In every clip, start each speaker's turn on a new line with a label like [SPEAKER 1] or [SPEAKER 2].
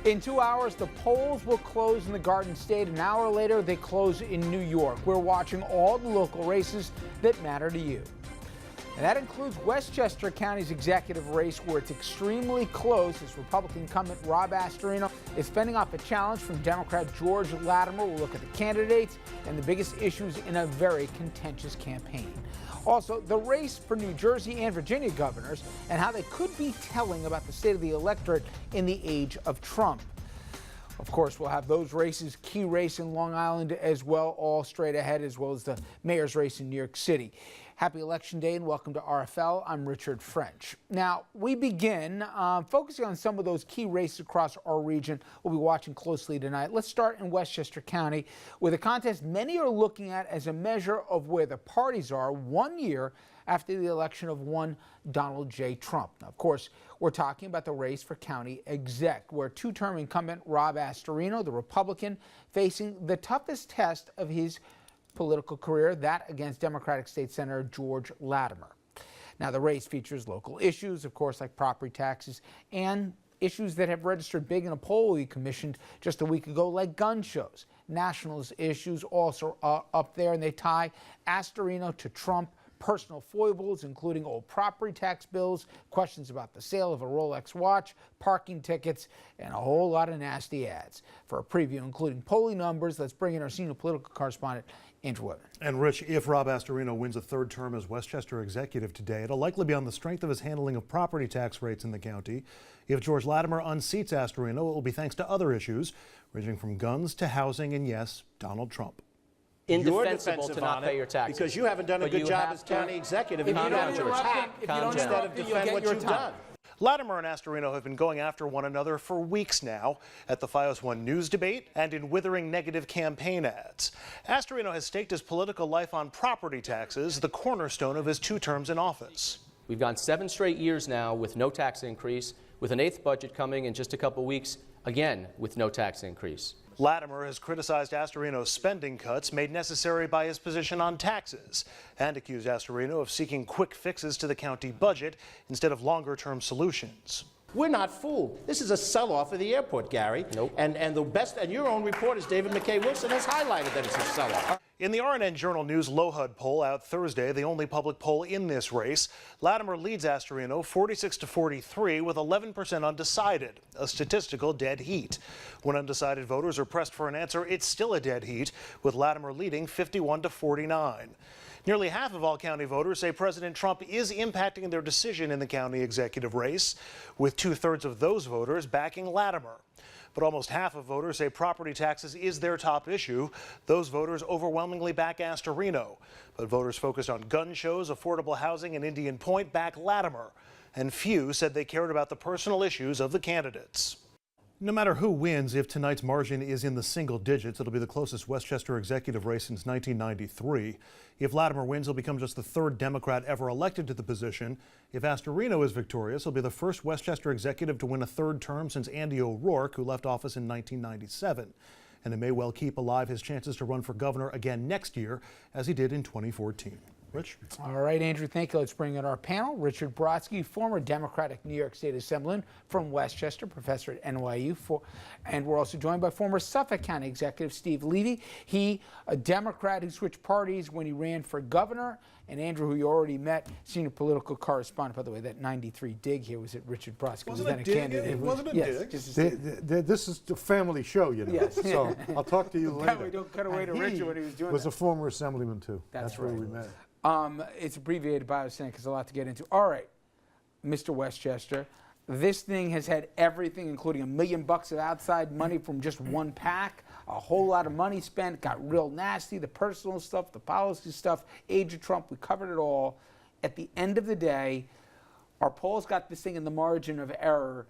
[SPEAKER 1] In 2 hours, the polls will close in the Garden State. An hour later, they close in New York. We're watching all the local races that matter to you. And that includes Westchester County's executive race, where it's extremely close as Republican incumbent Rob Astorino is fending off a challenge from Democrat George Latimer. We'll look at the candidates and the biggest issues in a very contentious campaign. Also, the race for New Jersey and Virginia governors and how they could be telling about the state of the electorate in the age of Trump. Of course, we'll have those races, key race in Long Island as well, all straight ahead, as well as the mayor's race in New York City. Happy Election Day and welcome to RFL. I'm Richard French. Now, we begin focusing on some of those key races across our region we'll be watching closely tonight. Let's start in Westchester County with a contest many are looking at as a measure of where the parties are 1 year after the election of one Donald J. Trump. Now, of course, we're talking about the race for county exec, where two-term incumbent Rob Astorino, the Republican, facing the toughest test of his political career, that against Democratic State Senator George Latimer. Now, the race features local issues, of course, like property taxes, and issues that have registered big in a poll we commissioned just a week ago, like gun shows. Nationalist issues also up there, and they tie Astorino to Trump. Personal foibles, including old property tax bills, questions about the sale of a Rolex watch, parking tickets, and a whole lot of nasty ads. For a preview, including polling numbers, let's bring in our senior political correspondent, Andrew Whitman.
[SPEAKER 2] And Rich, if Rob Astorino wins a third term as Westchester executive today, it'll likely be on the strength of his handling of property tax rates in the county. If George Latimer unseats Astorino, it will be thanks to other issues, ranging from guns to housing and, yes, Donald Trump.
[SPEAKER 3] Indefensible to not pay your taxes.
[SPEAKER 4] Because you haven't done a good job as county executive. If you don't attack instead of defend what you've done.
[SPEAKER 2] Latimer and Astorino have been going after one another for weeks now at the FiOS 1 News debate and in withering negative campaign ads. Astorino has staked his political life on property taxes, the cornerstone of his 2 terms in office.
[SPEAKER 3] We've gone 7 straight years now with no tax increase, with an 8th budget coming in just a couple weeks, again with no tax increase.
[SPEAKER 2] Latimer has criticized Astorino's spending cuts made necessary by his position on taxes and accused Astorino of seeking quick fixes to the county budget instead of longer-term solutions.
[SPEAKER 4] We're not fooled. This is a sell-off of the airport, Gary.
[SPEAKER 3] Nope.
[SPEAKER 4] And the best, and your own reporter, David McKay Wilson, has highlighted that it's a sell-off.
[SPEAKER 2] In the RNN Journal News LOHUD poll out Thursday, the only public poll in this race, Latimer leads Astorino 46-43 with 11% undecided, a statistical dead heat. When undecided voters are pressed for an answer, it's still a dead heat, with Latimer leading 51-49. Nearly half of all county voters say President Trump is impacting their decision in the county executive race, with 2/3 of those voters backing Latimer. But almost half of voters say property taxes is their top issue. Those voters overwhelmingly back Astorino. But voters focused on gun shows, affordable housing, and Indian Point back Latimer. And few said they cared about the personal issues of the candidates. No matter who wins, if tonight's margin is in the single digits, it'll be the closest Westchester executive race since 1993. If Latimer wins, he'll become just the 3rd Democrat ever elected to the position. If Astorino is victorious, he'll be the first Westchester executive to win a 3rd term since Andy O'Rourke, who left office in 1997. And it may well keep alive his chances to run for governor again next year, as he did in 2014. Rich?
[SPEAKER 1] All right, Andrew, thank you. Let's bring in our panel. Richard Brodsky, former Democratic New York State Assemblyman from Westchester, professor at NYU. And we're also joined by former Suffolk County Executive Steve Levy. He, a Democrat who switched parties when he ran for governor. And Andrew, who you already met, senior political correspondent. By the way, that 93 dig here was at Richard Brodsky.
[SPEAKER 2] Wasn't it a dig? It wasn't a dig.
[SPEAKER 5] This is a family show, you know.
[SPEAKER 1] Yes.
[SPEAKER 5] So I'll talk to you later.
[SPEAKER 1] We don't cut away to Richard when he was doing
[SPEAKER 5] was
[SPEAKER 1] that.
[SPEAKER 5] A former assemblyman, too.
[SPEAKER 1] That's
[SPEAKER 5] where
[SPEAKER 1] right.
[SPEAKER 5] we met.
[SPEAKER 1] It's abbreviated by Senate because there's a lot to get into. All right, Mr. Westchester, this thing has had everything, including $1 million of outside money from just one PAC, a whole lot of money spent, got real nasty, the personal stuff, the policy stuff, age of Trump, we covered it all. At the end of the day, our polls got this thing in the margin of error.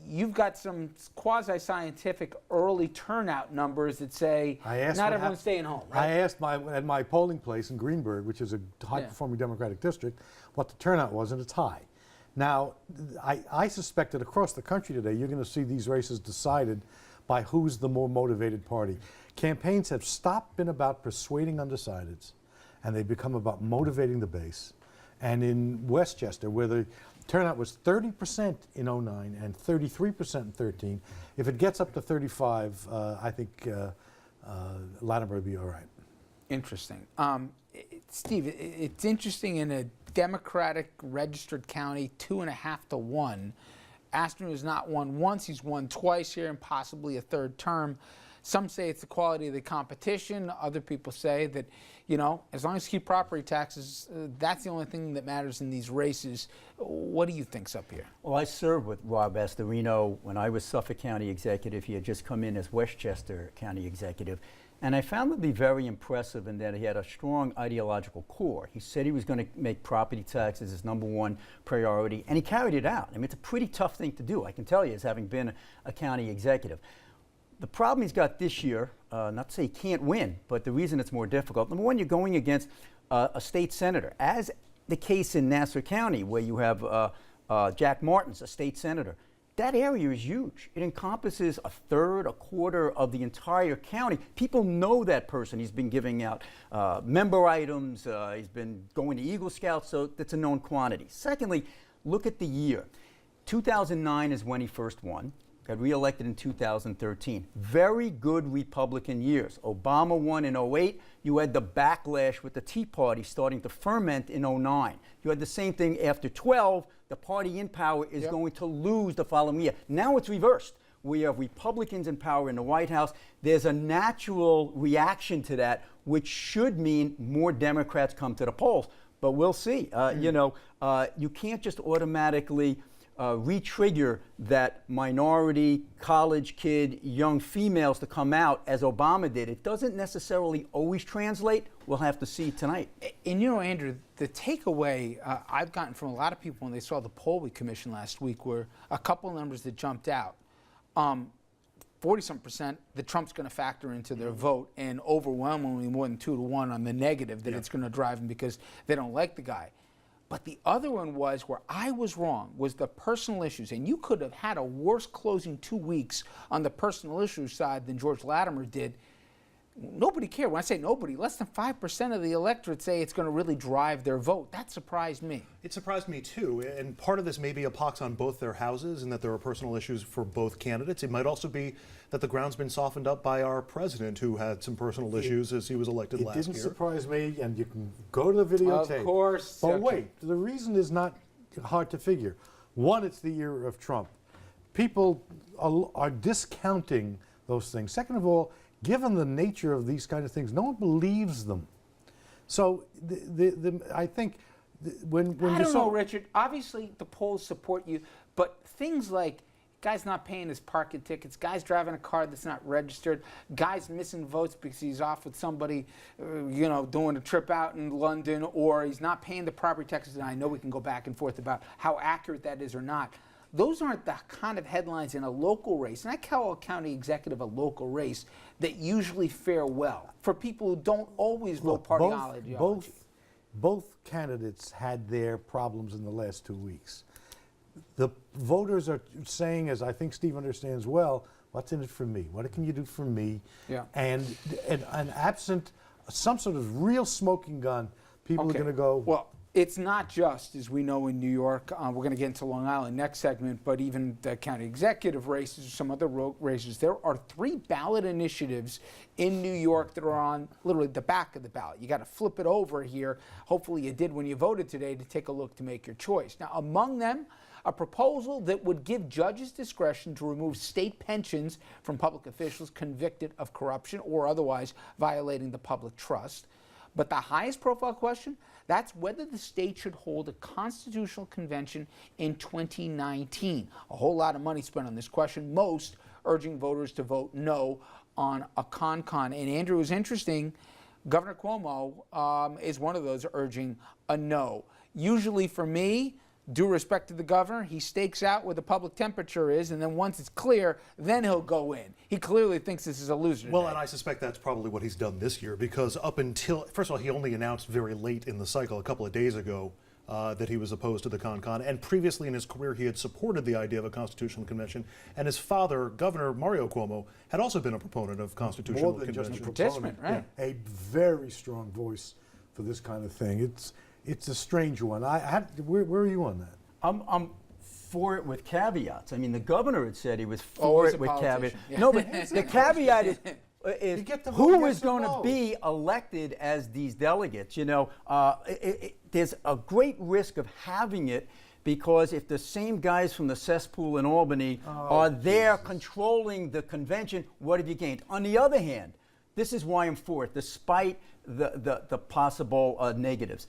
[SPEAKER 1] You've got some quasi-scientific early turnout numbers that say not everyone's staying home, right?
[SPEAKER 5] I asked at my polling place in Greenburgh, which is a high-performing Democratic district, what the turnout was, and it's high. Now, I suspect that across the country today, you're going to see these races decided by who's the more motivated party. Campaigns have been about persuading undecideds, and they've become about motivating the base. And in Westchester, where the turnout was 30% in 09 and 33% in 13. If it gets up to 35, I think Latimer will be all right.
[SPEAKER 1] Interesting. Steve, it's interesting in a Democratic registered county, 2.5 to 1. Astor has not won once, he's won twice here and possibly a third term. Some say it's the quality of the competition. Other people say that, you know, as long as you keep property taxes, that's the only thing that matters in these races. What do you think's up here?
[SPEAKER 6] Well, I served with Rob Astorino when I was Suffolk County Executive. He had just come in as Westchester County Executive. And I found him to be very impressive in that he had a strong ideological core. He said he was going to make property taxes his #1 priority, and he carried it out. I mean, it's a pretty tough thing to do, I can tell you, as having been a county executive. The problem he's got this year, not to say he can't win, but the reason it's more difficult, number one, you're going against a state senator, as the case in Nassau County, where you have Jack Martins, a state senator. That area is huge. It encompasses a third, a quarter of the entire county. People know that person. He's been giving out member items. He's been going to Eagle Scouts, so that's a known quantity. Secondly, look at the year. 2009 is when he first won. Got reelected in 2013. Very good Republican years. Obama won in 08. You had the backlash with the Tea Party starting to ferment in 09. You had the same thing after 12. The party in power is going to lose the following year. Now it's reversed. We have Republicans in power in the White House. There's a natural reaction to that, which should mean more Democrats come to the polls. But we'll see. You know, you can't just automatically re-trigger that minority, college kid, young females to come out as Obama did. It doesn't necessarily always translate. We'll have to see tonight.
[SPEAKER 1] And you know, Andrew, the takeaway I've gotten from a lot of people when they saw the poll we commissioned last week were a couple of numbers that jumped out. 40-some% that Trump's going to factor into their vote, and overwhelmingly more than 2 to 1 on the negative that it's going to drive them because they don't like the guy. But the other one was where I was wrong, was the personal issues. And you could have had a worse closing 2 weeks on the personal issues side than George Latimer did. Nobody cared. When I say nobody, less than 5% of the electorate say it's going to really drive their vote. That surprised me.
[SPEAKER 2] It surprised me too, and part of this may be a pox on both their houses and that there are personal issues for both candidates. It might also be that the ground's been softened up by our president, who had some personal issues as he was elected last year.
[SPEAKER 5] It didn't surprise me, and you can go to the videotape.
[SPEAKER 1] Of course.
[SPEAKER 5] But wait, the reason is not hard to figure. One, it's the year of Trump. People are discounting those things. Second of all, given the nature of these kind of things, no one believes them. So I think when
[SPEAKER 1] I don't know, Richard. Obviously, the polls support you, but things like guys not paying his parking tickets, guys driving a car that's not registered, guys missing votes because he's off with somebody, you know, doing a trip out in London, or he's not paying the property taxes. And I know we can go back and forth about how accurate that is or not. Those aren't the kind of headlines in a local race, and I call a county executive a local race, that usually fare well for people who don't always vote party ideology.
[SPEAKER 5] Both candidates had their problems in the last 2 weeks. The voters are saying, as I think Steve understands well, what's in it for me? What can you do for me?
[SPEAKER 1] Yeah.
[SPEAKER 5] And absent some sort of real smoking gun, people are going to go.
[SPEAKER 1] Well, it's not just, as we know in New York, we're going to get into Long Island next segment, but even the county executive races or some other races, there are 3 ballot initiatives in New York that are on literally the back of the ballot. You got to flip it over here. Hopefully you did when you voted today to take a look to make your choice. Now, among them, a proposal that would give judges discretion to remove state pensions from public officials convicted of corruption or otherwise violating the public trust. But the highest profile question, that's whether the state should hold a constitutional convention in 2019. A whole lot of money spent on this question, most urging voters to vote no on a con. And Andrew, is interesting, Governor Cuomo is one of those urging a no. Usually for me, due respect to the governor, he stakes out where the public temperature is, and then once it's clear, then he'll go in. He clearly thinks this is a loser today.
[SPEAKER 2] Well, and I suspect that's probably what he's done this year, because up until, first of all, he only announced very late in the cycle, a couple of days ago, that he was opposed to the con. And previously in his career, he had supported the idea of a constitutional convention. And his father, Governor Mario Cuomo, had also been a proponent of constitutional
[SPEAKER 5] More than
[SPEAKER 2] convention.
[SPEAKER 5] just a proponent,
[SPEAKER 1] right?
[SPEAKER 5] Yeah, a very strong voice for this kind of thing. It's a strange one. Where are you on that?
[SPEAKER 6] I'm for it with caveats. I mean, the governor had said he was for it with caveats.
[SPEAKER 1] Yeah.
[SPEAKER 6] No, but the caveat is who is going to
[SPEAKER 5] no.
[SPEAKER 6] be elected as these delegates? You know, there's a great risk of having it because if the same guys from the cesspool in Albany are there controlling the convention, what have you gained? On the other hand, this is why I'm for it, despite the possible negatives.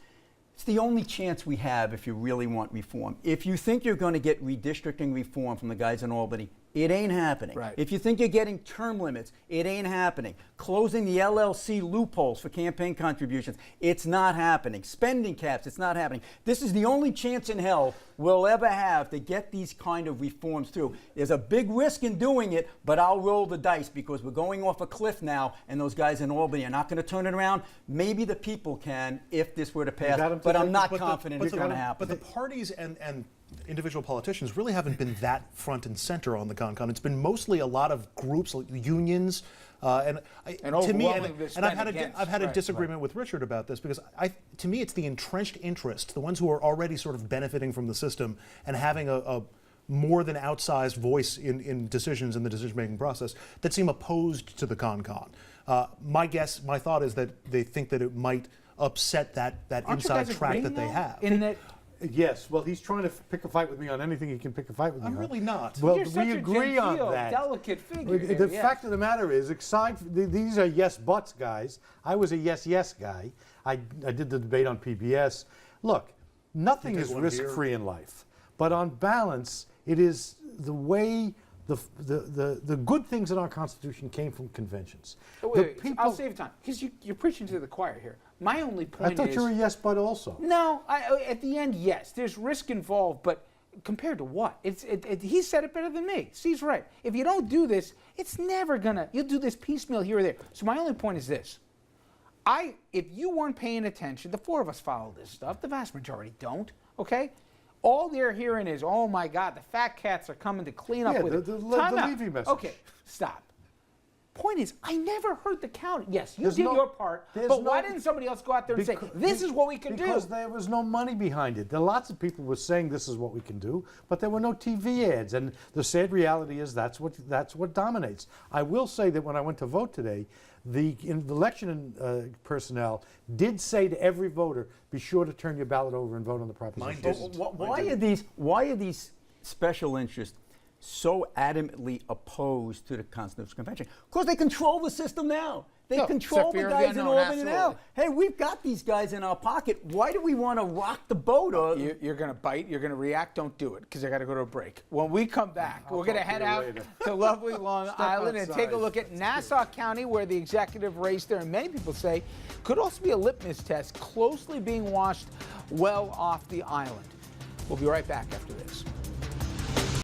[SPEAKER 6] It's the only chance we have if you really want reform. If you think you're going to get redistricting reform from the guys in Albany, it ain't happening.
[SPEAKER 1] Right.
[SPEAKER 6] If you think you're getting term limits, it ain't happening. Closing the LLC loopholes for campaign contributions, it's not happening. Spending caps, it's not happening. This is the only chance in hell we'll ever have to get these kind of reforms through. There's a big risk in doing it, but I'll roll the dice because we're going off a cliff now, and those guys in Albany are not going to turn it around. Maybe the people can if this were to pass, but I'm not confident it's going to happen.
[SPEAKER 2] But the parties and individual politicians really haven't been that front and center on the CON. It's been mostly a lot of groups, like unions, to me, and I've had a disagreement with Richard about this because to me, it's the entrenched interest, the ones who are already sort of benefiting from the system and having a more than outsized voice in decisions in the decision-making process that seem opposed to the CON. My thought is that they think that it might upset that inside track that they have.
[SPEAKER 1] In that.
[SPEAKER 5] Yes, well, he's trying to pick a fight with me on anything he can pick a fight with me on.
[SPEAKER 2] I'm really not.
[SPEAKER 5] Well,
[SPEAKER 1] You're such
[SPEAKER 5] we
[SPEAKER 1] a
[SPEAKER 5] agree on
[SPEAKER 1] genteel,
[SPEAKER 5] that.
[SPEAKER 1] delicate figure.
[SPEAKER 5] The fact of the matter is, these are yes buts guys. I was a yes guy. I did the debate on PBS. Look, nothing is risk-free in life, but on balance, it is the way the good things in our Constitution came from conventions.
[SPEAKER 1] Wait, I'll save time because you're preaching to the choir here. My only point
[SPEAKER 5] I thought
[SPEAKER 1] is,
[SPEAKER 5] you were a yes but also.
[SPEAKER 1] No, at the end, yes, there's risk involved, but compared to what? He said it better than me. Steve's right. If you don't do this, it's never gonna. You'll do this piecemeal here or there. So my only point is this: if you weren't paying attention, the four of us follow this stuff. The vast majority don't. Okay. All they're hearing is, "Oh my God, the fat cats are coming to clean up with it."
[SPEAKER 5] The Levy message.
[SPEAKER 1] Okay, stop. Point is, I never heard the count. Yes, you
[SPEAKER 5] There's
[SPEAKER 1] did
[SPEAKER 5] no-
[SPEAKER 1] your part,
[SPEAKER 5] there's
[SPEAKER 1] but why
[SPEAKER 5] no-
[SPEAKER 1] didn't somebody else go out there and say, "This is what we can do"?
[SPEAKER 5] Because there was no money behind it. There are lots of people were saying this is what we can do, but there were no TV ads. And the sad reality is that's what dominates. I will say that when I went to vote today, the election personnel did say to every voter, "Be sure to turn your ballot over and vote on the proposition."
[SPEAKER 6] Why are these special interests so adamantly opposed to the Constitutional Convention? Because they control the system now. They control the guys in Albany now. Hey, we've got these guys in our pocket. Why do we want to rock the boat?
[SPEAKER 1] You're going to bite. You're going to react. Don't do it because I got to go to a break. When we come back, we're going to head out to lovely Long Island and take a look at Nassau County, where the executive race there, and many people say, could also be a litmus test, closely being watched well off the island. We'll be right back after this.